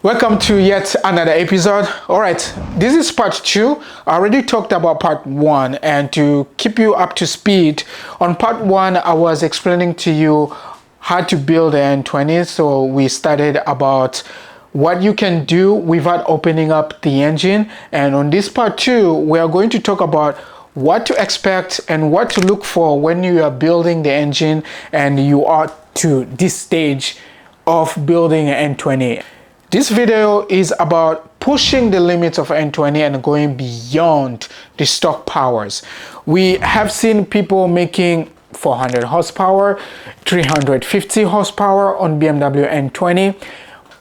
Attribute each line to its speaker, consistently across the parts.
Speaker 1: Welcome to yet another episode. All right, this is part 2. I already talked about part 1, and to keep you up to speed, on part 1 I was explaining to you how to build an N20. So we started about what you can do without opening up the engine, and on this part 2 we are going to talk about what to expect and what to look for when you are building the engine and you are to this stage of building an N20. This video is about pushing the limits of N20 and going beyond the stock powers. We have seen people making 400 horsepower, 350 horsepower on BMW N20.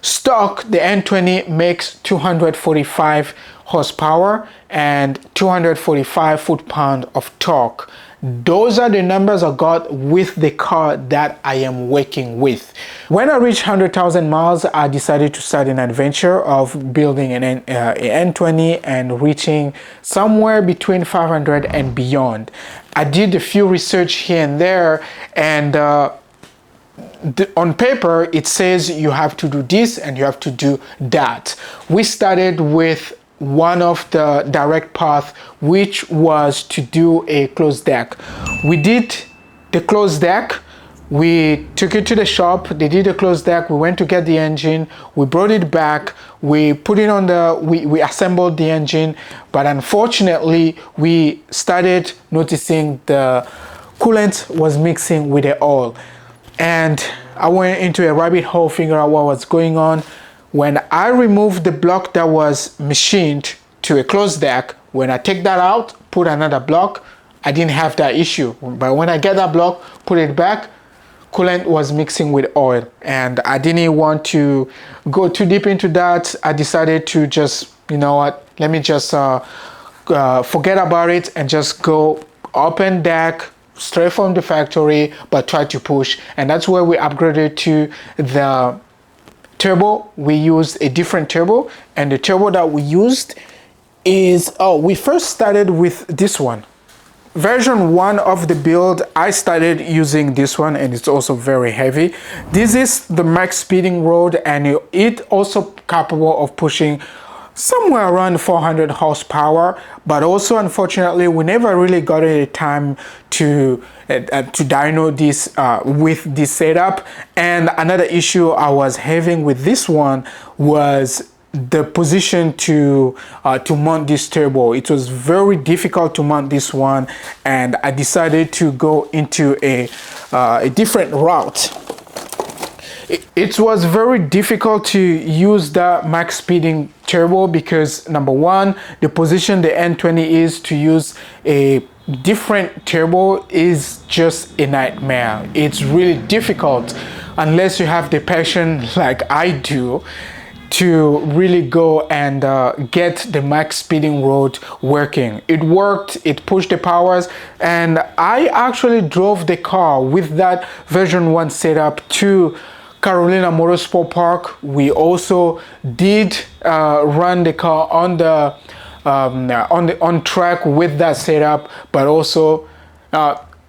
Speaker 1: Stock, the N20 makes 245 horsepower and 245 foot-pound of torque. Those are the numbers I got with the car that I am working with. When I reached 100,000 miles, I decided to start an adventure of building an N20 and reaching somewhere between 500 and beyond. I did a few research here and there, and on paper it says you have to do this and you have to do that. We started with one of the direct path, which was to do a closed deck. We did the closed deck, we took it to the shop, they did a closed deck, we went to get the engine, we brought it back, we put it on the, we assembled the engine, but unfortunately we started noticing the coolant was mixing with the oil, and I went into a rabbit hole figuring out what was going on. When I removed the block that was machined to a closed deck, when I take that out, put another block, I didn't have that issue. But when I get that block, put it back, coolant was mixing with oil, and I didn't want to go too deep into that. I decided to just, you know what, let me just forget about it and just go open deck straight from the factory, but try to push. And that's where we upgraded to the turbo. We used a different turbo, and the turbo that we used is, we first started with this one. Version 1 of the build, I started using this one, and it's also very heavy. This is the max speeding rod, and it also capable of pushing somewhere around 400 horsepower, but also unfortunately we never really got any time to dyno this with this setup. And another issue I was having with this one was the position to mount this turbo. It was very difficult to mount this one, and I decided to go into a different route. It was very difficult to use the max speeding turbo because, number one, the position the N20 is to use a different turbo is just a nightmare. It's really difficult unless you have the passion like I do to really go and get the max speeding rod working. It worked, it pushed the powers, and I actually drove the car with that version 1 setup to Carolina Motorsport Park. We also did run the car on the on track with that setup, but also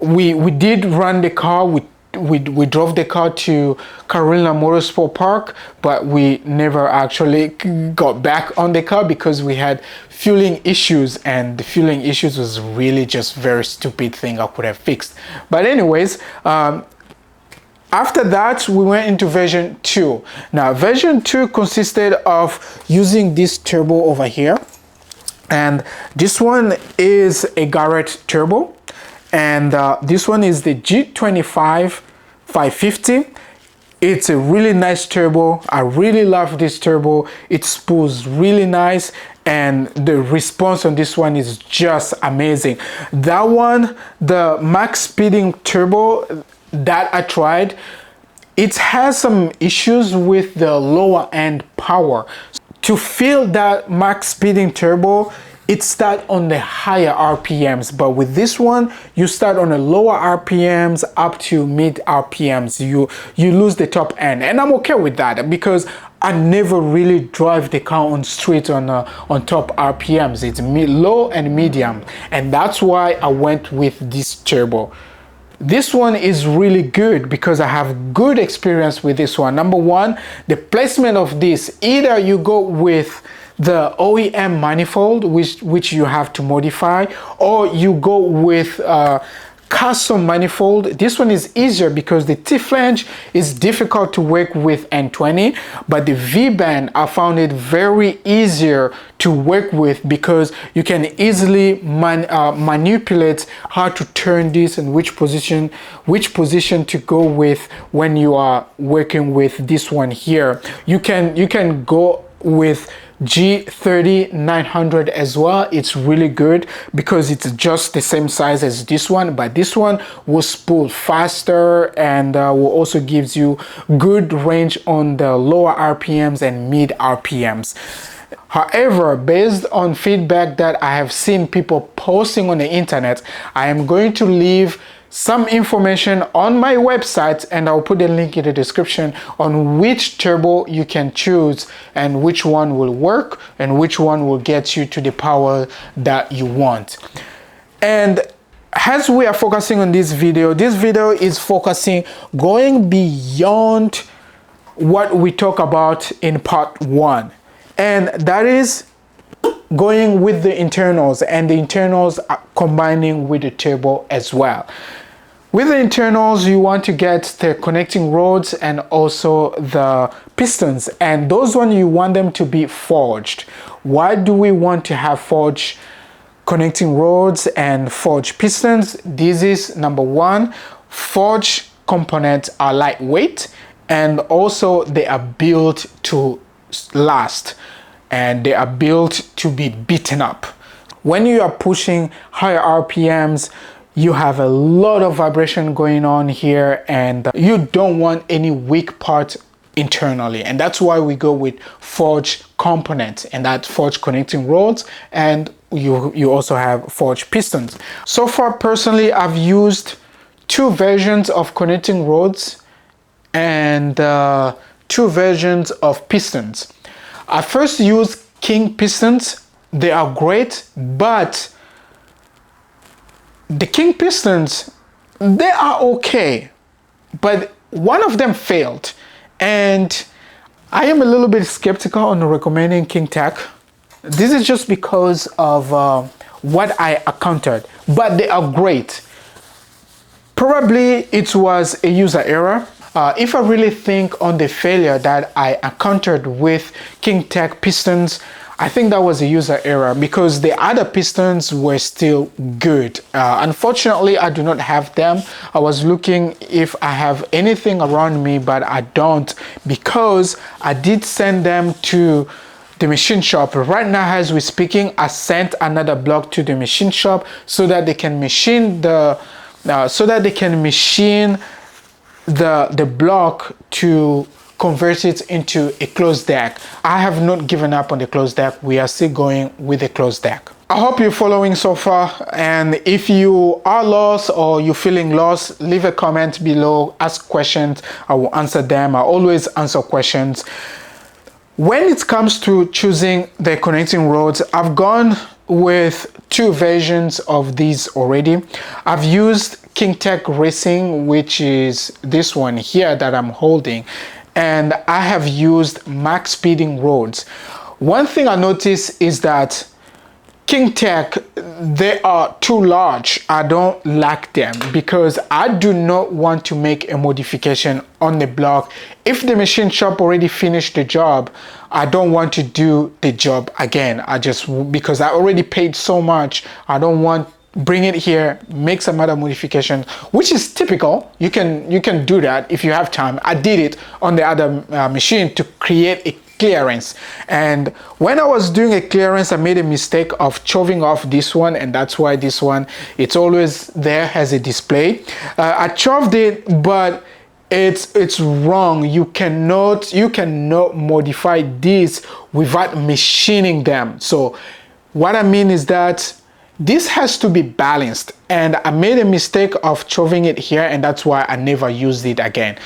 Speaker 1: we did run the car. We drove the car to Carolina Motorsport Park, but we never actually got back on the car because we had fueling issues, and the fueling issues was really just very stupid thing I could have fixed. But anyways, after that, we went into version 2. Now, version 2 consisted of using this turbo over here. And this one is a Garrett turbo. And this one is the G25 550. It's a really nice turbo. I really love this turbo. It spools really nice, and the response on this one is just amazing. That one, the max speeding turbo that I tried, it has some issues with the lower end power. To feel that max speeding turbo, it starts on the higher RPMs, but with this one you start on the lower RPMs up to mid RPMs. You lose the top end, and I'm okay with that because I never really drive the car on street on top RPMs. It's low and medium, and that's why I went with this turbo. This one is really good because I have good experience with this one. Number one, the placement of this, either you go with the OEM manifold, which you have to modify, or you go with custom manifold. This one is easier because the T-flange is difficult to work with N20, but the V-band, I found it very easier to work with because you can easily manipulate how to turn this and which position to go with when you are working with this one here. You can go with G30 900 as well. It's really good because it's just the same size as this one, but this one will spool faster and will also gives you good range on the lower RPMs and mid RPMs. However, based on feedback that I have seen people posting on the internet, I am going to leave some information on my website, and I'll put a link in the description on which turbo you can choose and which one will work and which one will get you to the power that you want. And as we are focusing on this video is focusing going beyond what we talk about in part 1, and that is going with the internals, and the internals are combining with the turbo as well. With the internals, you want to get the connecting rods and also the pistons, and those ones you want them to be forged. Why do we want to have forged connecting rods and forged pistons? This is number one, forged components are lightweight, and also they are built to last, and they are built to be beaten up. When you are pushing higher RPMs, you have a lot of vibration going on here, and you don't want any weak parts internally, and that's why we go with forged components, and that forged connecting rods, and you also have forged pistons. So far, personally, I've used 2 versions of connecting rods and 2 versions of pistons. I first used King pistons. They are great, but the King pistons, they are okay, but one of them failed, and I am a little bit skeptical on recommending King Tech. This is just because of what I encountered, but they are great. Probably it was a user error. If I really think on the failure that I encountered with King Tech pistons, I think that was a user error because the other pistons were still good. Unfortunately, I do not have them. I was looking if I have anything around me, but I don't, because I did send them to the machine shop. Right now, as we're speaking, I sent another block to the machine shop so that they can machine the block to convert it into a closed deck. I have not given up on the closed deck. We are still going with the closed deck. I hope you're following so far, and if you are lost or you're feeling lost, leave a comment below, ask questions, I will answer them. I always answer questions. When it comes to choosing the connecting rods, I've gone with 2 versions of these already. I've used King Tech Racing, which is this one here that I'm holding, and I have used max speeding rods. One thing I noticed is that King Tech, they are too large. I don't like them because I do not want to make a modification on the block. If the machine shop already finished the job, I don't want to do the job again. Because I already paid so much, I don't want bring it here, make some other modification, which is typical. You can do that if you have time. I did it on the other machine to create a clearance, and when I was doing a clearance, I made a mistake of shoving off this one, and that's why this one, it's always there as a display. I shoved it, but it's wrong. You cannot modify this without machining them. So what I mean is that this has to be balanced, and I made a mistake of shoving it here, and that's why I never used it again.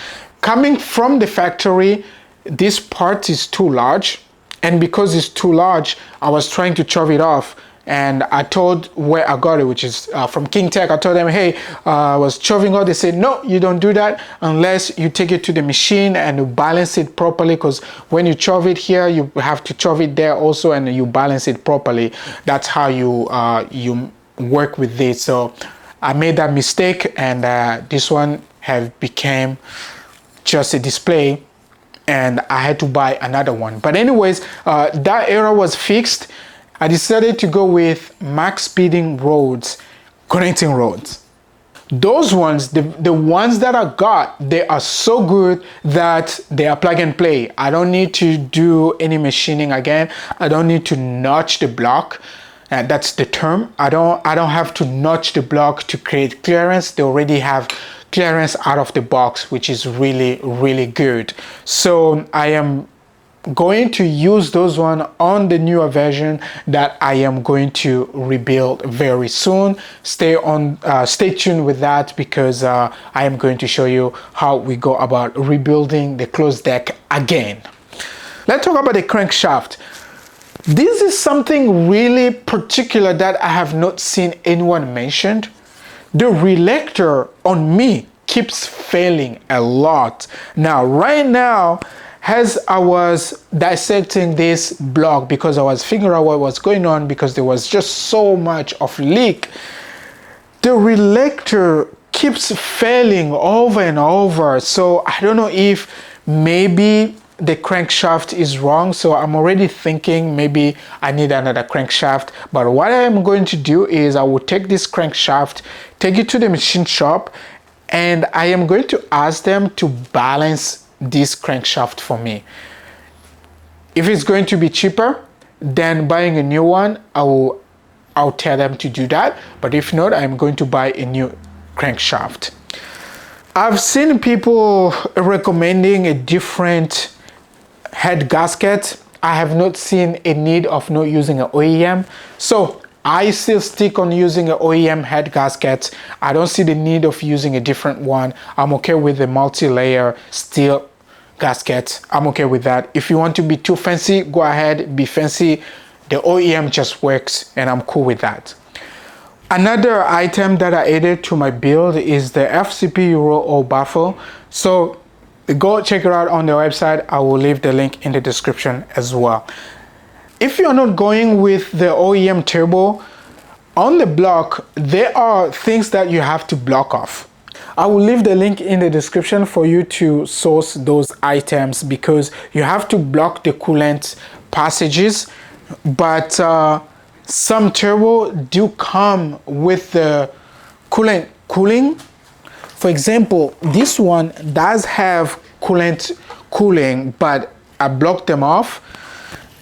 Speaker 1: Coming from the factory, this part is too large, and because it's too large, I was trying to shove it off. and I told where I got it, which is from King Tech. I told them, hey, I was choving oil. They said, no, you don't do that unless you take it to the machine and you balance it properly, because when you chove it here, you have to chove it there also, and you balance it properly. That's how you you work with this. So I made that mistake, and this one have became just a display, and I had to buy another one. But anyways, that error was fixed. I decided to go with max speeding rods, connecting rods. Those ones, the ones that I got, they are so good that they are plug and play. I don't need to do any machining again. I don't need to notch the block. And that's the term. I don't have to notch the block to create clearance. They already have clearance out of the box, which is really, really good. So I am going to use those one on the newer version that I am going to rebuild very soon. Stay tuned with that, because I am going to show you how we go about rebuilding the closed deck again. Let's talk about the crankshaft. This is something really particular that I have not seen anyone mentioned. The relector on me keeps failing a lot. Now, right now, as I was dissecting this block, because I was figuring out what was going on, because there was just so much of leak, the relector keeps failing over and over. So I don't know if maybe the crankshaft is wrong. So I'm already thinking maybe I need another crankshaft. But what I am going to do is I will take this crankshaft, take it to the machine shop, and I am going to ask them to balance this crankshaft for me. If it's going to be cheaper than buying a new one, I'll tell them to do that. But if not, I'm going to buy a new crankshaft. I've seen people recommending a different head gasket. I have not seen a need of not using an OEM. So I still stick on using an OEM head gasket. I don't see the need of using a different one. I'm okay with the multi-layer steel gasket. I'm okay with that. If you want to be too fancy, go ahead, be fancy. The OEM just works, and I'm cool with that. Another item that I added to my build is the FCP Euro oil baffle. So go check it out on the website. I will leave the link in the description as well. If you're not going with the OEM turbo, on the block, there are things that you have to block off. I will leave the link in the description for you to source those items, because you have to block the coolant passages, but some turbo do come with the coolant cooling. For example, this one does have coolant cooling, but I blocked them off,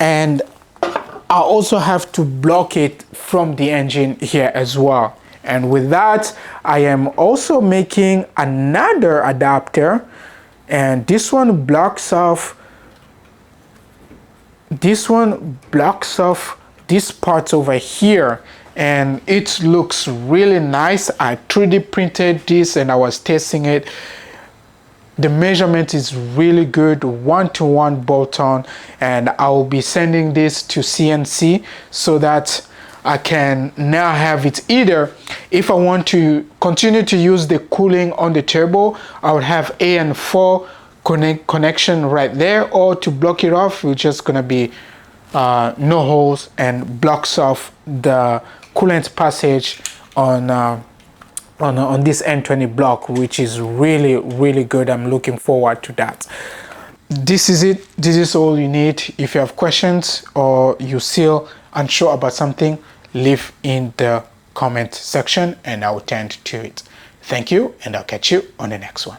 Speaker 1: and I also have to block it from the engine here as well. And with that, I am also making another adapter, and this one blocks off these parts over here, and it looks really nice. I 3D printed this and I was testing it. The measurement is really good, one-to-one bolt-on, and I will be sending this to CNC so that I can now have it. Either if I want to continue to use the cooling on the turbo, I would have AN4 connection right there, or to block it off, it's just gonna be no holes and blocks off the coolant passage on this N20 block, which is really, really good. I'm looking forward to that. This is it. This is all you need. If you have questions or you still unsure about something, leave in the comment section and I'll tend to it. Thank you, and I'll catch you on the next one.